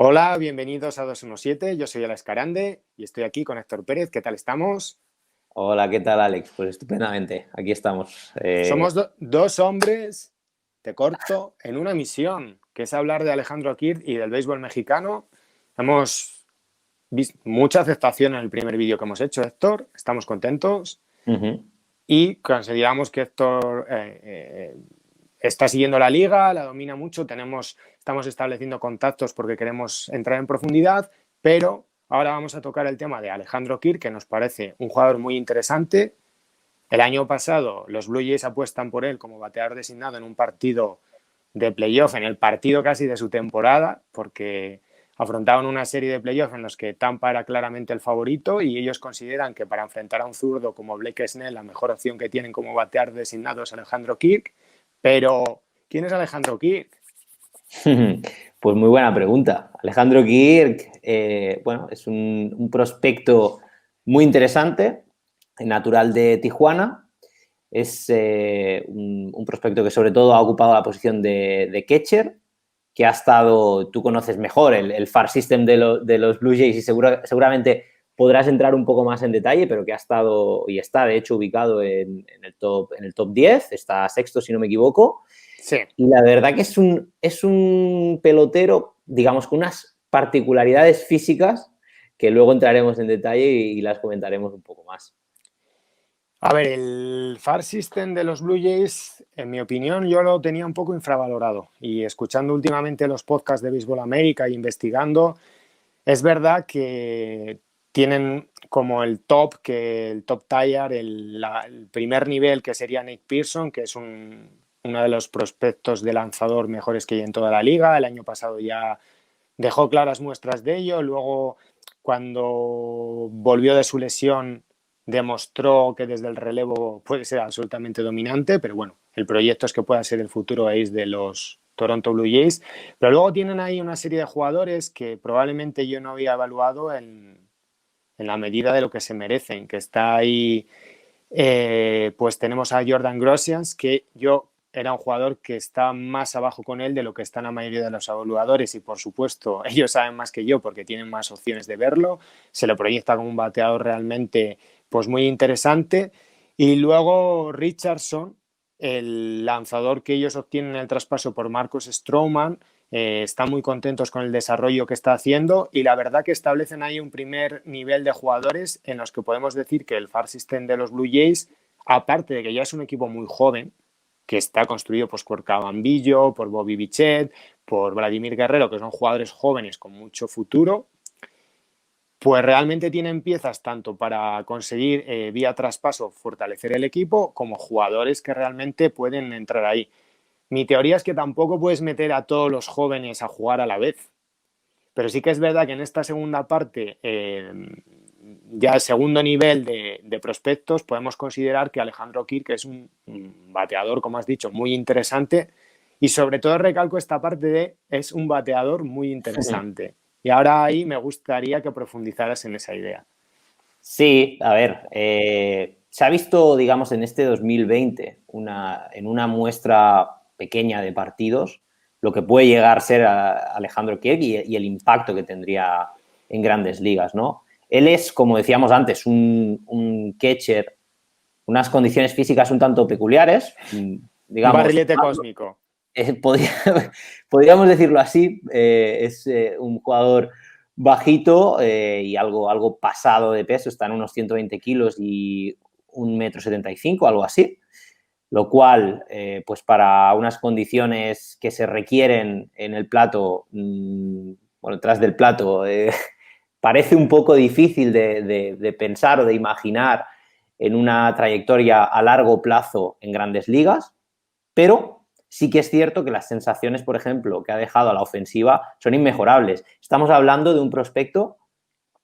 Hola, bienvenidos a 217. Yo soy Alex Carande y estoy aquí con Héctor Pérez. ¿Qué tal estamos? Hola, ¿qué tal, Alex? Pues estupendamente, aquí estamos. Somos dos hombres, te corto, en una misión, que es hablar de Alejandro Kirk y del béisbol mexicano. Hemos visto mucha aceptación en el primer vídeo que hemos hecho, Héctor. Estamos contentos Ujú. y consideramos que Héctor está siguiendo la liga, la domina mucho, estamos estableciendo contactos porque queremos entrar en profundidad, pero ahora vamos a tocar el tema de Alejandro Kirk, que nos parece un jugador muy interesante. El año pasado los Blue Jays apuestan por él como bateador designado en un partido de playoff, en el partido casi de su temporada, porque afrontaban una serie de playoffs en los que Tampa era claramente el favorito y ellos consideran que para enfrentar a un zurdo como Blake Snell la mejor opción que tienen como bateador designado es Alejandro Kirk. Pero, ¿quién es Alejandro Kirk? Pues muy buena pregunta. Alejandro Kirk, bueno, es un prospecto muy interesante, natural de Tijuana. Es un prospecto que sobre todo ha ocupado la posición de catcher, que ha estado, tú conoces mejor el farm system de los Blue Jays y seguramente podrás entrar un poco más en detalle, pero que ha estado y está de hecho ubicado en el top 10, está sexto si no me equivoco. Sí. Y la verdad que es un pelotero, digamos, con unas particularidades físicas que luego entraremos en detalle y las comentaremos un poco más. A ver, el farm system de los Blue Jays, en mi opinión, yo lo tenía un poco infravalorado. Y escuchando últimamente los podcasts de Béisbol América e investigando, es verdad que tienen como el top tier, el primer nivel que sería Nate Pearson, que es uno de los prospectos de lanzador mejores que hay en toda la liga. El año pasado ya dejó claras muestras de ello. Luego, cuando volvió de su lesión, demostró que desde el relevo puede ser absolutamente dominante, pero bueno, el proyecto es que pueda ser el futuro ace de los Toronto Blue Jays. Pero luego tienen ahí una serie de jugadores que probablemente yo no había evaluado en la medida de lo que se merecen, que está ahí, pues tenemos a Jordan Grossians, que yo era un jugador que está más abajo con él de lo que están la mayoría de los evaluadores y por supuesto ellos saben más que yo porque tienen más opciones de verlo, se lo proyecta como un bateador realmente pues muy interesante. Y luego Richardson, el lanzador que ellos obtienen en el traspaso por Marcus Stroman, están muy contentos con el desarrollo que está haciendo y la verdad que establecen ahí un primer nivel de jugadores en los que podemos decir que el farm system de los Blue Jays, aparte de que ya es un equipo muy joven, que está construido pues, por Cabambillo, por Bobby Bichette, por Vladimir Guerrero, que son jugadores jóvenes con mucho futuro, pues realmente tienen piezas tanto para conseguir vía traspaso fortalecer el equipo como jugadores que realmente pueden entrar ahí. Mi teoría es que tampoco puedes meter a todos los jóvenes a jugar a la vez, pero sí que es verdad que en esta segunda parte, ya el segundo nivel de prospectos, podemos considerar que Alejandro Kirk es un bateador, como has dicho, muy interesante y sobre todo recalco esta parte de es un bateador muy interesante. Y ahora ahí me gustaría que profundizaras en esa idea. Sí, a ver, se ha visto, digamos, en este 2020, en una muestra pequeña de partidos, lo que puede llegar a ser Alejandro Kirk y el impacto que tendría en grandes ligas, ¿no? Él es, como decíamos antes, un catcher, unas condiciones físicas un tanto peculiares, Un digamos, barrilete cósmico. podría, podríamos decirlo así, es un jugador bajito y algo pasado de peso, está en unos 120 kilos y 1,75 m, algo así, lo cual, pues para unas condiciones que se requieren en el plato, bueno, tras del plato, parece un poco difícil de pensar o de imaginar en una trayectoria a largo plazo en grandes ligas, pero sí que es cierto que las sensaciones, por ejemplo, que ha dejado a la ofensiva son inmejorables. Estamos hablando de un prospecto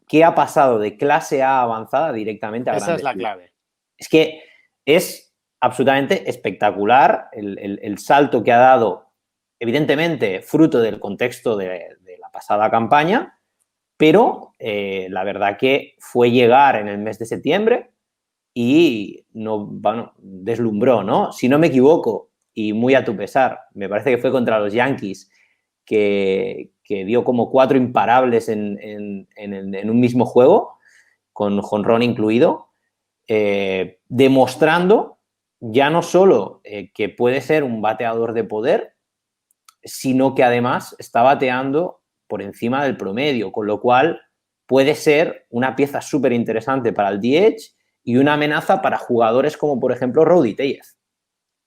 que ha pasado de clase A avanzada directamente a Esa es grandes la ligas. clave. Es que es absolutamente espectacular el salto que ha dado, evidentemente fruto del contexto de la pasada campaña, pero la verdad que fue llegar en el mes de septiembre y no, bueno, deslumbró, ¿no? Si no me equivoco, y muy a tu pesar, me parece que fue contra los Yankees que que dio como 4 imparables en un mismo juego, con jonrón incluido, demostrando ya no solo que puede ser un bateador de poder, sino que además está bateando por encima del promedio, con lo cual puede ser una pieza súper interesante para el DH y una amenaza para jugadores como, por ejemplo, Rowdy Tellez.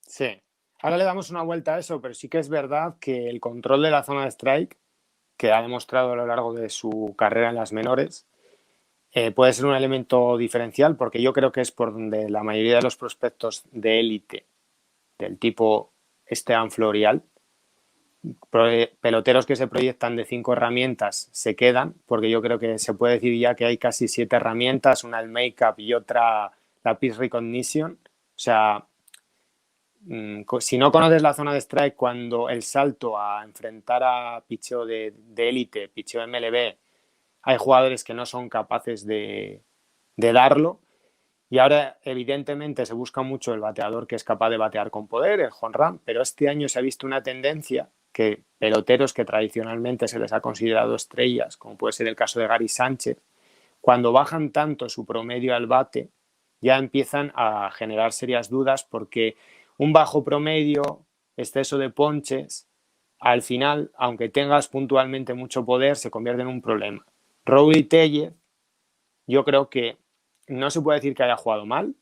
Sí. Ahora le damos una vuelta a eso, pero sí que es verdad que el control de la zona de strike, que ha demostrado a lo largo de su carrera en las menores, puede ser un elemento diferencial, porque yo creo que es por donde la mayoría de los prospectos de élite del tipo Esteban Florial, peloteros que se proyectan de 5 herramientas, se quedan, porque yo creo que se puede decir ya que hay casi 7 herramientas, una el make-up y otra la pitch recognition. O sea, si no conoces la zona de strike, cuando el salto a enfrentar a picheo de élite, picheo MLB, hay jugadores que no son capaces de darlo. Y ahora, evidentemente, se busca mucho el bateador que es capaz de batear con poder, el jonrón, pero este año se ha visto una tendencia que peloteros que tradicionalmente se les ha considerado estrellas, como puede ser el caso de Gary Sánchez, cuando bajan tanto su promedio al bate, ya empiezan a generar serias dudas porque un bajo promedio, exceso de ponches, al final, aunque tengas puntualmente mucho poder, se convierte en un problema. Rowdy Tellez, yo creo que no se puede decir que haya jugado mal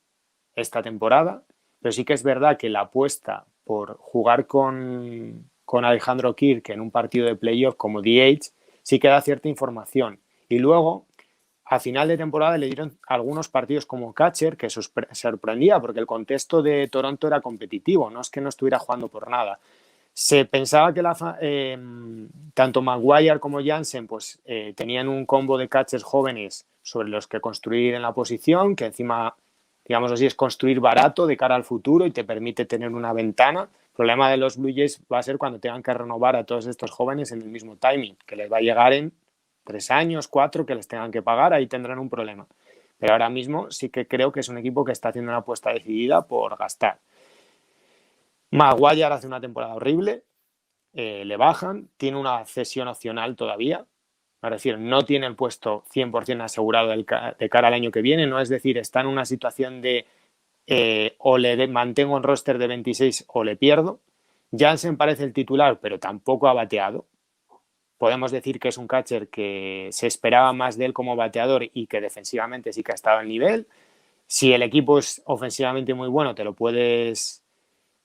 esta temporada, pero sí que es verdad que la apuesta por jugar con Alejandro Kirk en un partido de playoff como DH sí que da cierta información. Y luego, a final de temporada, le dieron algunos partidos como catcher que sorprendía porque el contexto de Toronto era competitivo, no es que no estuviera jugando por nada. Se pensaba que tanto Maguire como Jansen pues, tenían un combo de catchers jóvenes sobre los que construir en la posición, que encima, digamos así, es construir barato de cara al futuro y te permite tener una ventana. El problema de los Blue Jays va a ser cuando tengan que renovar a todos estos jóvenes en el mismo timing, que les va a llegar en 3 años, 4, que les tengan que pagar, ahí tendrán un problema. Pero ahora mismo sí que creo que es un equipo que está haciendo una apuesta decidida por gastar. Maguire hace una temporada horrible, le bajan, tiene una cesión opcional todavía, es decir, no tiene el puesto 100% asegurado de cara al año que viene, no es decir, está en una situación de o le mantengo un roster de 26 o le pierdo. Jansen parece el titular, pero tampoco ha bateado. Podemos decir que es un catcher que se esperaba más de él como bateador y que defensivamente sí que ha estado al nivel. Si el equipo es ofensivamente muy bueno, te lo puedes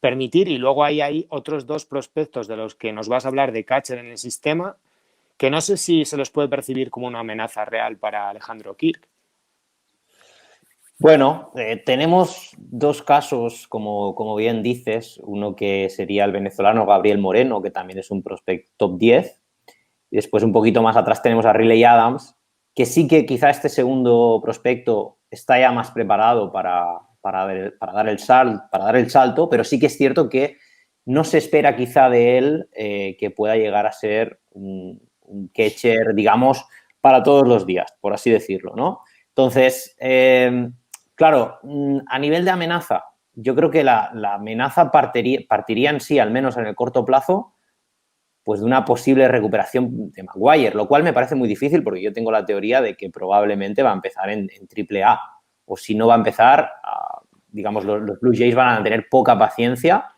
permitir. Y luego hay otros 2 prospectos de los que nos vas a hablar de catcher en el sistema, que no sé si se los puede percibir como una amenaza real para Alejandro Kirk. Bueno, tenemos 2 casos, como bien dices, uno que sería el venezolano Gabriel Moreno, que también es un prospect top 10, y después un poquito más atrás tenemos a Riley Adams, que sí que quizá este segundo prospecto está ya más preparado para dar el salto, pero sí que es cierto que no se espera quizá de él que pueda llegar a ser un catcher, digamos, para todos los días, por así decirlo, ¿no? Entonces, claro, a nivel de amenaza, yo creo que la amenaza partiría en sí, al menos en el corto plazo, pues de una posible recuperación de Maguire, lo cual me parece muy difícil porque yo tengo la teoría de que probablemente va a empezar en AAA, o si no va a empezar, digamos, los Blue Jays van a tener poca paciencia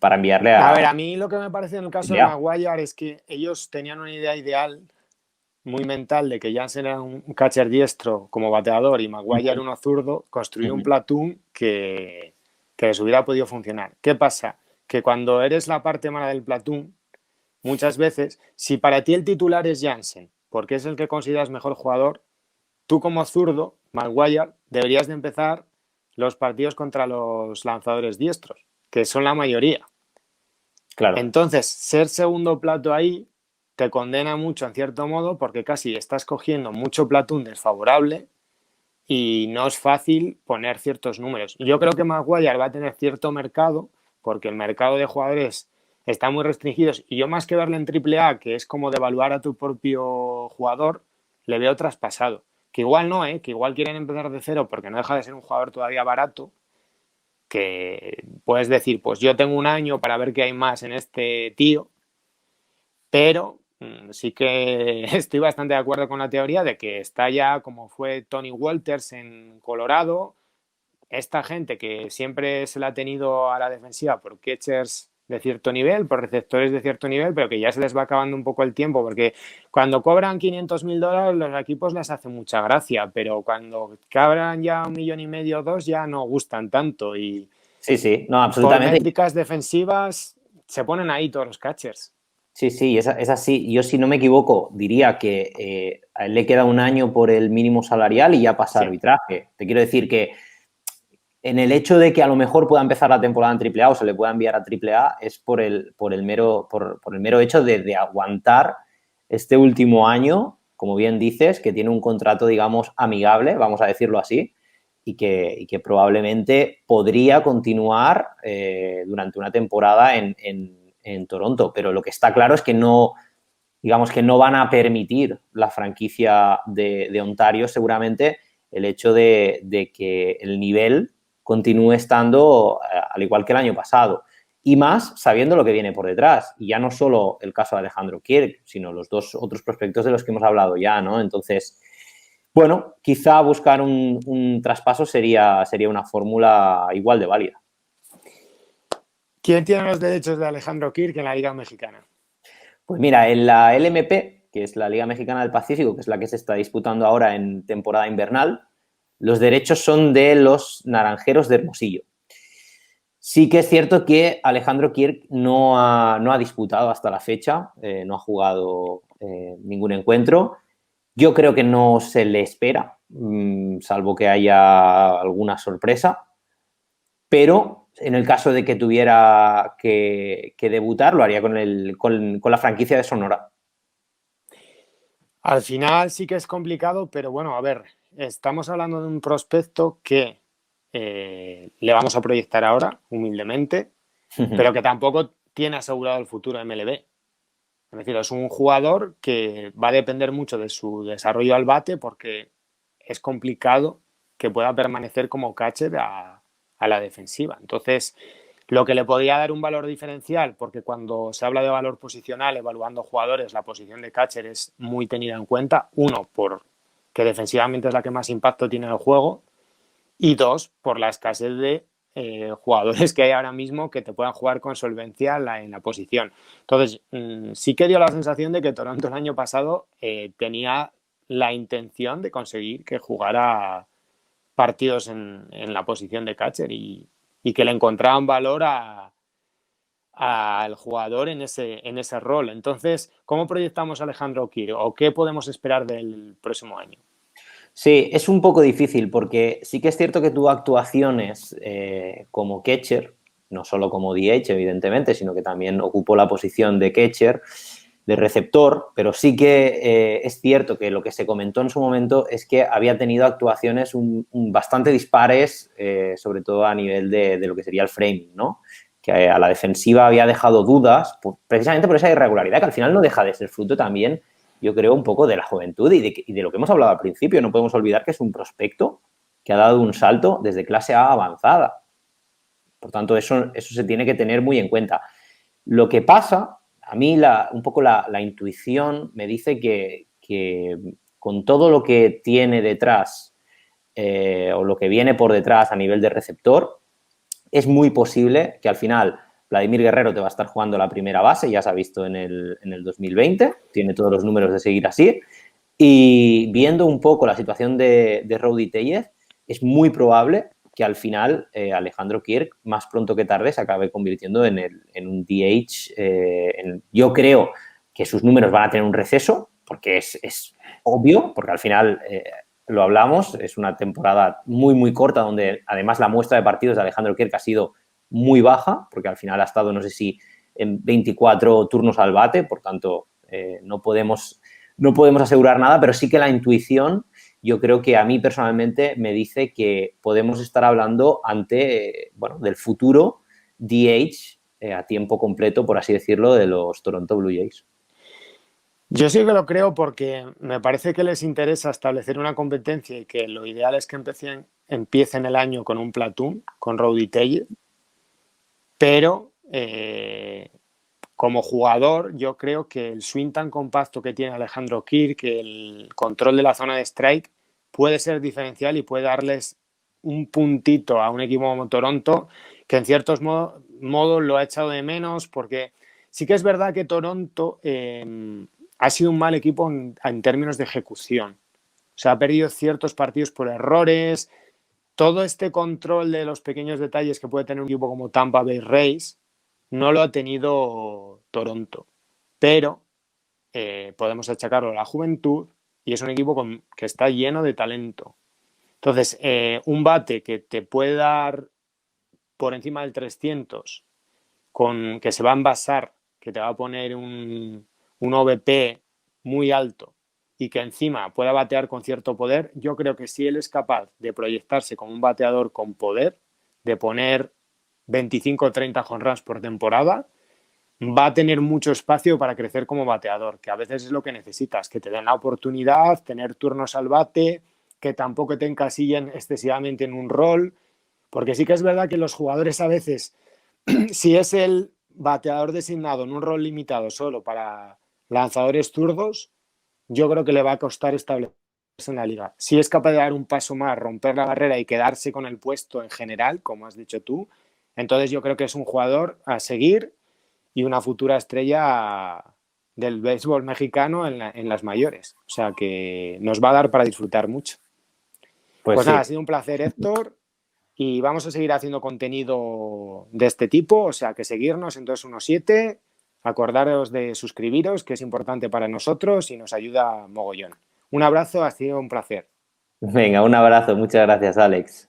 para enviarle A ver, a mí lo que me parece en el caso de AAA. Maguire es que ellos tenían una idea ideal muy mental de que Jansen era un catcher diestro como bateador y Maguire era uno zurdo, construir un platoon que les hubiera podido funcionar. ¿Qué pasa? Que cuando eres la parte mala del platoon, muchas veces, si para ti el titular es Jansen, porque es el que consideras mejor jugador, tú como zurdo, Maguire, deberías de empezar los partidos contra los lanzadores diestros, que son la mayoría. Claro. Entonces, ser segundo plato ahí te condena mucho en cierto modo porque casi estás cogiendo mucho platoon desfavorable y no es fácil poner ciertos números. Yo creo que Maguire va a tener cierto mercado porque el mercado de jugadores está muy restringido y yo más que verle en AAA, que es como devaluar a tu propio jugador, le veo traspasado. Que igual no, que igual quieren empezar de cero porque no deja de ser un jugador todavía barato, que puedes decir, pues yo tengo un año para ver qué hay más en este tío, pero Sí que estoy bastante de acuerdo con la teoría de que está ya como fue Tony Walters en Colorado, esta gente que siempre se la ha tenido a la defensiva por catchers de cierto nivel, por receptores de cierto nivel, pero que ya se les va acabando un poco el tiempo, porque cuando cobran $500,000 los equipos les hace mucha gracia, pero cuando cobran ya 1,5 millones o 2 ya no gustan tanto y Sí, sí, no, por absolutamente. métricas defensivas se ponen ahí todos los catchers. Sí, sí, es así. Yo, si no me equivoco, diría que a él le queda un año por el mínimo salarial y ya pasa Sí. arbitraje. Te quiero decir que en el hecho de que a lo mejor pueda empezar la temporada en AAA o se le pueda enviar a AAA es por el mero hecho de aguantar este último año, como bien dices, que tiene un contrato, digamos, amigable, vamos a decirlo así, y que probablemente podría continuar durante una temporada en Toronto. Pero lo que está claro es que no, digamos que no van a permitir la franquicia de Ontario seguramente el hecho de que el nivel continúe estando al igual que el año pasado. Y más sabiendo lo que viene por detrás. Y ya no solo el caso de Alejandro Kirk, sino los dos otros prospectos de los que hemos hablado ya, ¿no? Entonces, bueno, quizá buscar un traspaso sería una fórmula igual de válida. ¿Quién tiene los derechos de Alejandro Kirk en la Liga Mexicana? Pues mira, en la LMP, que es la Liga Mexicana del Pacífico, que es la que se está disputando ahora en temporada invernal, los derechos son de los Naranjeros de Hermosillo. Sí que es cierto que Alejandro Kirk no ha disputado hasta la fecha, no ha jugado ningún encuentro. Yo creo que no se le espera, salvo que haya alguna sorpresa, pero en el caso de que tuviera que debutar, lo haría con la franquicia de Sonora. Al final sí que es complicado, pero bueno, a ver, estamos hablando de un prospecto que le vamos a proyectar ahora, humildemente, pero que tampoco tiene asegurado el futuro MLB. Es decir, es un jugador que va a depender mucho de su desarrollo al bate porque es complicado que pueda permanecer como catcher a la defensiva. Entonces, lo que le podría dar un valor diferencial, porque cuando se habla de valor posicional evaluando jugadores, la posición de catcher es muy tenida en cuenta. Uno, por que defensivamente es la que más impacto tiene en el juego, y dos, por la escasez de jugadores que hay ahora mismo que te puedan jugar con solvencia en la posición. Entonces, sí que dio la sensación de que Toronto el año pasado tenía la intención de conseguir que jugara partidos en la posición de catcher y que le encontraban valor al jugador en ese rol. Entonces, ¿cómo proyectamos a Alejandro Kirk o qué podemos esperar del próximo año? Sí, es un poco difícil porque sí que es cierto que tuvo actuaciones como catcher, no solo como DH, evidentemente, sino que también ocupó la posición de catcher, de receptor, pero sí que es cierto que lo que se comentó en su momento es que había tenido actuaciones bastante dispares, sobre todo a nivel de lo que sería el framing, ¿no? Que a la defensiva había dejado dudas, precisamente por esa irregularidad, que al final no deja de ser fruto también, yo creo, un poco de la juventud y de lo que hemos hablado al principio. No podemos olvidar que es un prospecto que ha dado un salto desde clase A avanzada. Por tanto, eso se tiene que tener muy en cuenta. Lo que pasa, a mí un poco la intuición me dice que con todo lo que tiene detrás o lo que viene por detrás a nivel de receptor, es muy posible que al final Vladimir Guerrero te va a estar jugando la primera base, ya se ha visto en el 2020, tiene todos los números de seguir así. Y viendo un poco la situación de Rowdy Tellez, es muy probable que al final Alejandro Kirk, más pronto que tarde, se acabe convirtiendo en un DH. Yo creo que sus números van a tener un receso, porque es obvio, porque al final lo hablamos, es una temporada muy, muy corta, donde además la muestra de partidos de Alejandro Kirk ha sido muy baja, porque al final ha estado, no sé si, en 24 turnos al bate, por tanto, no podemos asegurar nada, pero sí que la intuición, yo creo que a mí personalmente me dice que podemos estar hablando del futuro DH a tiempo completo, por así decirlo, de los Toronto Blue Jays. Yo sí que lo creo porque me parece que les interesa establecer una competencia y que lo ideal es que empiecen el año con un platoon, con Rowdy Tellez, pero como jugador, yo creo que el swing tan compacto que tiene Alejandro Kirk, el control de la zona de strike, puede ser diferencial y puede darles un puntito a un equipo como Toronto, que en ciertos modos lo ha echado de menos, porque sí que es verdad que Toronto ha sido un mal equipo en términos de ejecución. O sea, ha perdido ciertos partidos por errores. Todo este control de los pequeños detalles que puede tener un equipo como Tampa Bay Rays no lo ha tenido Toronto, pero podemos achacarlo a la juventud y es un equipo que está lleno de talento. Entonces, un bate que te puede dar por encima del 300, que se va a envasar, que te va a poner un OVP muy alto y que encima pueda batear con cierto poder, yo creo que si él es capaz de proyectarse como un bateador con poder, de poner 25 o 30 jonrones por temporada, va a tener mucho espacio para crecer como bateador, que a veces es lo que necesitas, que te den la oportunidad, tener turnos al bate, que tampoco te encasillen excesivamente en un rol, porque sí que es verdad que los jugadores a veces, si es el bateador designado en un rol limitado solo para lanzadores zurdos, yo creo que le va a costar establecerse en la liga. Si es capaz de dar un paso más, romper la barrera y quedarse con el puesto en general, como has dicho tú, entonces yo creo que es un jugador a seguir y una futura estrella del béisbol mexicano en las mayores. O sea que nos va a dar para disfrutar mucho. Pues Pues nada, ha sí. sido un placer, Héctor, y vamos a seguir haciendo contenido de este tipo, o sea que seguirnos en 217, acordaros de suscribiros, que es importante para nosotros y nos ayuda mogollón. Un abrazo, ha sido un placer. Venga, un abrazo. Muchas gracias, Alex.